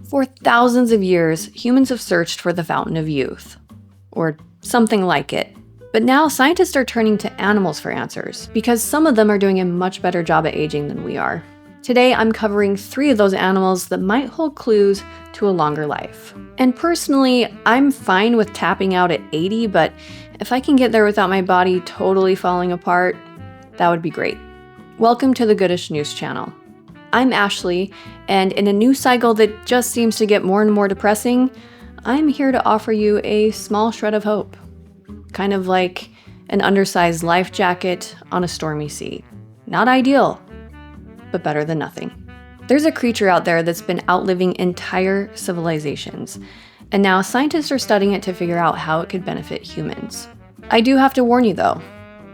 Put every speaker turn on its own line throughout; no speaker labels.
For thousands of years, humans have searched for the fountain of youth, or something like it. But now scientists are turning to animals for answers, because some of them are doing a much better job at aging than we are. Today, I'm covering 3 of those animals that might hold clues to a longer life. And personally, I'm fine with tapping out at 80, but if I can get there without my body totally falling apart, that would be great. Welcome to the Goodish news channel. I'm Ashley, and in a news cycle that just seems to get more and more depressing, I'm here to offer you a small shred of hope. Kind of like an undersized life jacket on a stormy sea. Not ideal, but better than nothing. There's a creature out there that's been outliving entire civilizations, and now scientists are studying it to figure out how it could benefit humans. I do have to warn you though,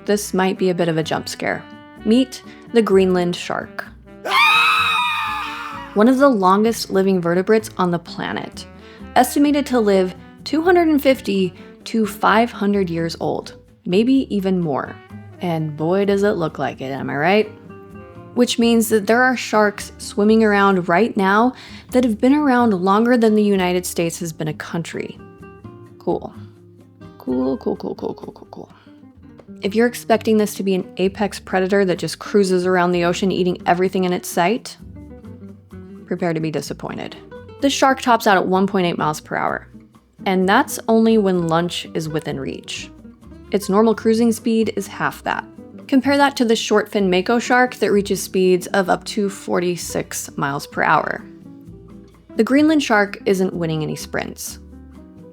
this might be a bit of a jump scare. Meet the Greenland shark. One of the longest living vertebrates on the planet, estimated to live 250 to 500 years old, maybe even more. And boy does it look like it, am I right? Which means that there are sharks swimming around right now that have been around longer than the United States has been a country. Cool. Cool. If you're expecting this to be an apex predator that just cruises around the ocean eating everything in its sight, prepare to be disappointed. The shark tops out at 1.8 miles per hour, and that's only when lunch is within reach. Its normal cruising speed is half that. Compare that to the short-fin mako shark that reaches speeds of up to 46 miles per hour. The Greenland shark isn't winning any sprints,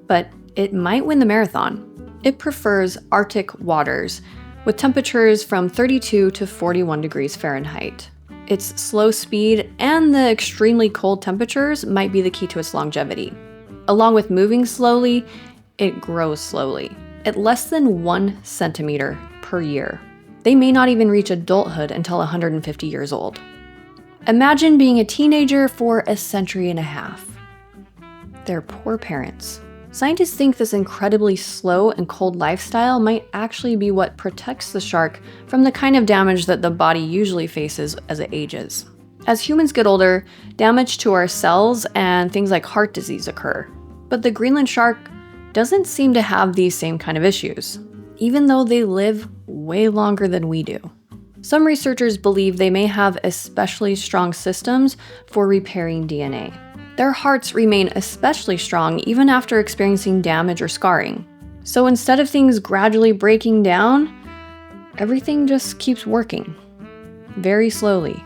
but it might win the marathon. It prefers Arctic waters, with temperatures from 32 to 41 degrees Fahrenheit. Its slow speed and the extremely cold temperatures might be the key to its longevity. Along with moving slowly, it grows slowly, at less than 1 centimeter per year. They may not even reach adulthood until 150 years old. Imagine being a teenager for a century and a half. Their poor parents. Scientists think this incredibly slow and cold lifestyle might actually be what protects the shark from the kind of damage that the body usually faces as it ages. As humans get older, damage to our cells and things like heart disease occur. But the Greenland shark doesn't seem to have these same kind of issues, even though they live way longer than we do. Some researchers believe they may have especially strong systems for repairing DNA. Their hearts remain especially strong even after experiencing damage or scarring. So instead of things gradually breaking down, everything just keeps working, very slowly,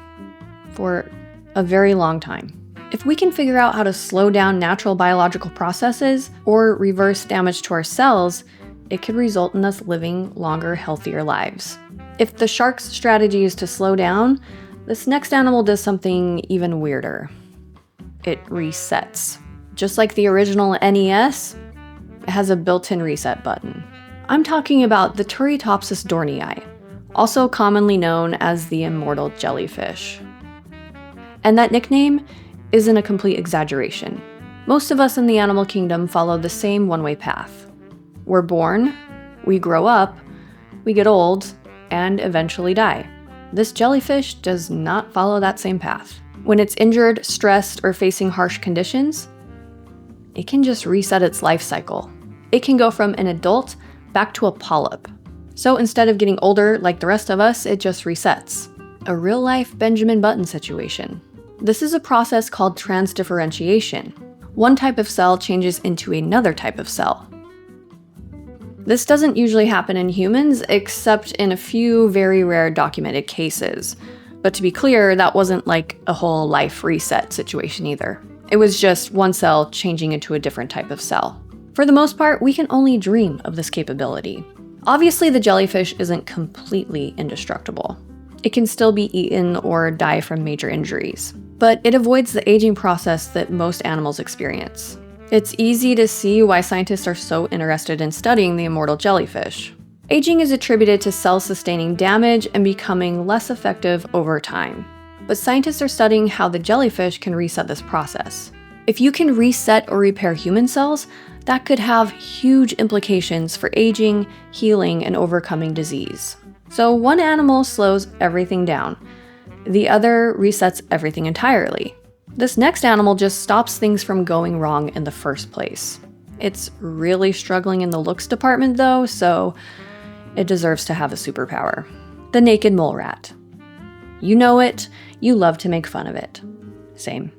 for a very long time. If we can figure out how to slow down natural biological processes or reverse damage to our cells, it could result in us living longer, healthier lives. If the shark's strategy is to slow down, this next animal does something even weirder. It resets. Just like the original NES, it has a built-in reset button. I'm talking about the Turritopsis dohrnii, also commonly known as the immortal jellyfish. And that nickname isn't a complete exaggeration. Most of us in the animal kingdom follow the same one-way path. We're born, we grow up, we get old, and eventually die. This jellyfish does not follow that same path. When it's injured, stressed, or facing harsh conditions, it can just reset its life cycle. It can go from an adult back to a polyp. So instead of getting older like the rest of us, it just resets. A real-life Benjamin Button situation. This is a process called transdifferentiation. One type of cell changes into another type of cell. This doesn't usually happen in humans, except in a few very rare documented cases. But to be clear, that wasn't like a whole life reset situation either. It was just one cell changing into a different type of cell. For the most part, we can only dream of this capability. Obviously, the jellyfish isn't completely indestructible. It can still be eaten or die from major injuries. But it avoids the aging process that most animals experience. It's easy to see why scientists are so interested in studying the immortal jellyfish. Aging is attributed to cell-sustaining damage and becoming less effective over time. But scientists are studying how the jellyfish can reset this process. If you can reset or repair human cells, that could have huge implications for aging, healing, and overcoming disease. So one animal slows everything down. The other resets everything entirely. This next animal just stops things from going wrong in the first place. It's really struggling in the looks department though, so it deserves to have a superpower. The naked mole rat. You know it, you love to make fun of it. Same.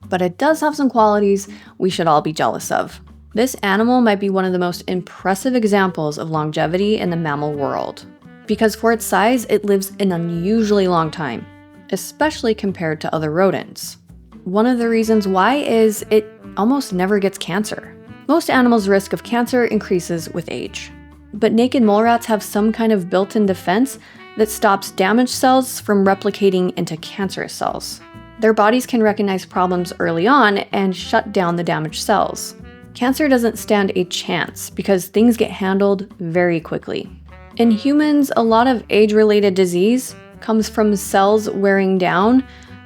But it does have some qualities we should all be jealous of. This animal might be one of the most impressive examples of longevity in the mammal world. Because for its size, it lives an unusually long time, especially compared to other rodents. One of the reasons why is it almost never gets cancer. Most animals' risk of cancer increases with age. But naked mole rats have some kind of built-in defense that stops damaged cells from replicating into cancerous cells. Their bodies can recognize problems early on and shut down the damaged cells. Cancer doesn't stand a chance because things get handled very quickly. In humans, a lot of age-related disease comes from cells wearing down,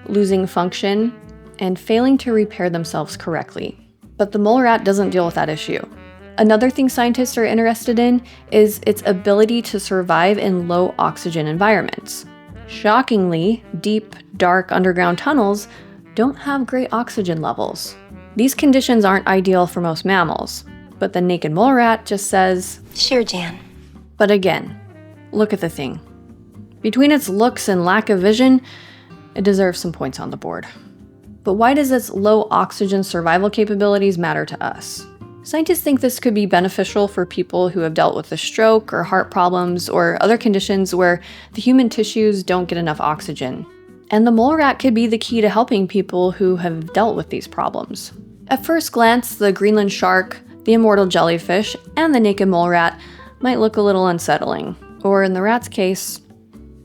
losing function, and failing to repair themselves correctly. But the mole rat doesn't deal with that issue. Another thing scientists are interested in is its ability to survive in low oxygen environments. Shockingly, deep, dark underground tunnels don't have great oxygen levels. These conditions aren't ideal for most mammals, but the naked mole rat just says,
"Sure, Jan."
But again, look at the thing. Between its looks and lack of vision, it deserves some points on the board. But why does its low oxygen survival capabilities matter to us? Scientists think this could be beneficial for people who have dealt with a stroke or heart problems or other conditions where the human tissues don't get enough oxygen. And the mole rat could be the key to helping people who have dealt with these problems. At first glance, the Greenland shark, the immortal jellyfish, and the naked mole rat might look a little unsettling, or in the rat's case,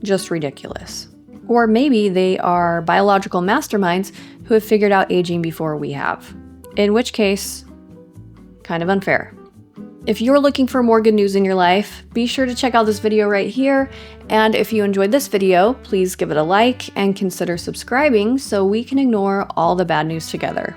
just ridiculous. Or maybe they are biological masterminds who have figured out aging before we have. In which case, kind of unfair. If you're looking for more good news in your life, be sure to check out this video right here. And if you enjoyed this video, please give it a like and consider subscribing so we can ignore all the bad news together.